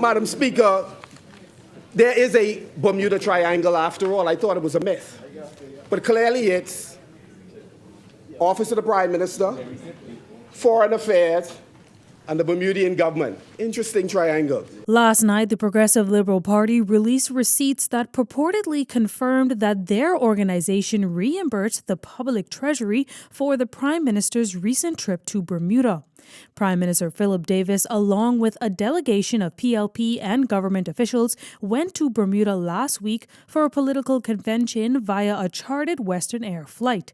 Madam Speaker, there is a Bermuda Triangle after all. I thought it was a myth. But clearly it's Office of the Prime Minister, Foreign Affairs, and the Bermudian government. Interesting triangle. Last night, the Progressive Liberal Party released receipts that purportedly confirmed that their organization reimbursed the public treasury for the Prime Minister's recent trip to Bermuda. Prime Minister Philip Davis, along with a delegation of PLP and government officials, went to Bermuda last week for a political convention via a chartered Western Air flight.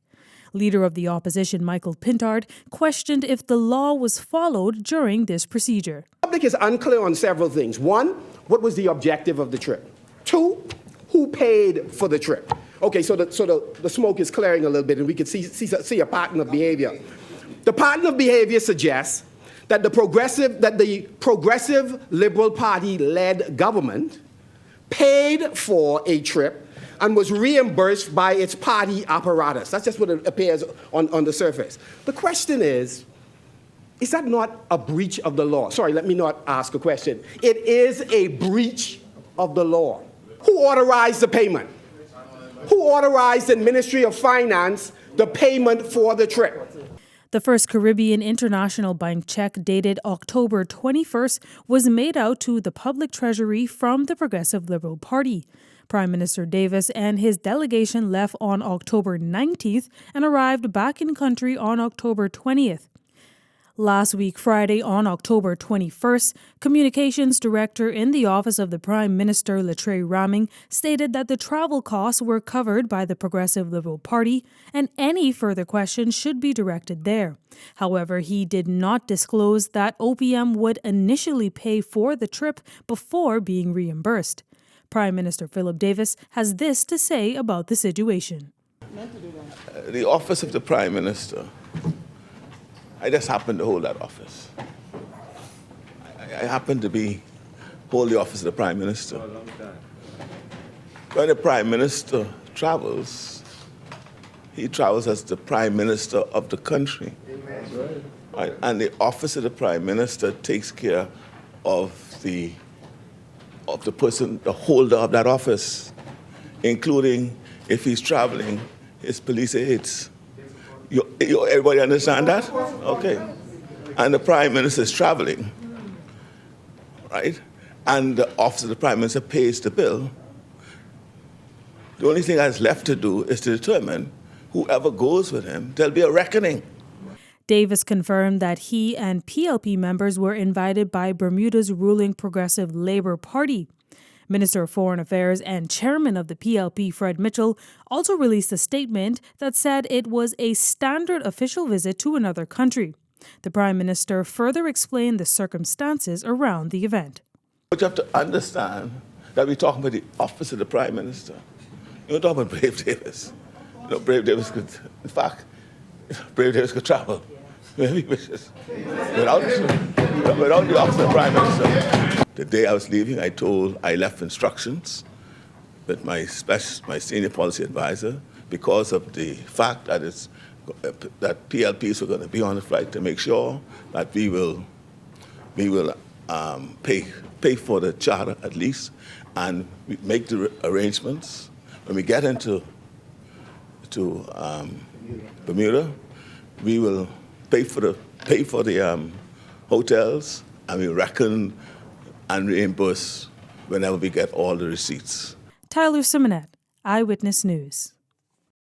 Leader of the opposition, Michael Pintard, questioned if the law was followed during this procedure. The public is unclear on several things. One, what was the objective of the trip? Two, who paid for the trip? Okay, so the smoke is clearing a little bit and we can see a pattern of behavior. The pattern of behavior suggests that the Progressive Liberal Party-led government paid for a trip and was reimbursed by its party apparatus. That's just what it appears on the surface. The question is that not a breach of the law? Sorry, let me not ask a question. It is a breach of the law. Who authorized the payment? Who authorized the Ministry of Finance the payment for the trip? The first Caribbean International Bank check dated October 21st was made out to the public treasury from the Progressive Liberal Party. Prime Minister Davis and his delegation left on October 19th and arrived back in country on October 20th. Last week, Friday, on October 21st, Communications Director in the Office of the Prime Minister, Latrey Ramming, stated that the travel costs were covered by the Progressive Liberal Party and any further questions should be directed there. However, he did not disclose that OPM would initially pay for the trip before being reimbursed. Prime Minister Philip Davis has this to say about the situation. The Office of the Prime Minister, I just happened to hold that office. I happen to hold the office of the Prime Minister. When the Prime Minister travels, he travels as the Prime Minister of the country. Right? And the office of the Prime Minister takes care of the person, the holder of that office, including, if he's traveling, his police aides. Everybody understand that? Okay. And the Prime Minister is traveling, right? And the Office of the Prime Minister pays the bill. The only thing that's left to do is to determine whoever goes with him, there'll be a reckoning. Davis confirmed that he and PLP members were invited by Bermuda's ruling Progressive Labour Party. Minister of Foreign Affairs and Chairman of the PLP, Fred Mitchell, also released a statement that said it was a standard official visit to another country. The Prime Minister further explained the circumstances around the event. But you have to understand that we're talking about the Office of the Prime Minister. You're not talking about Brave Davis. You know, Brave Davis could, in fact, Brave Davis could travel wherever he wishes without the Office of the Prime Minister. The day I was leaving, I left instructions with my senior policy advisor because of the fact that that PLPs were going to be on the flight to make sure that we will pay for the charter at least, and we make the arrangements. When we get into Bermuda, we will pay for the hotels, and we reckon and reimburse whenever we get all the receipts. Tyler Simonet, Eyewitness News.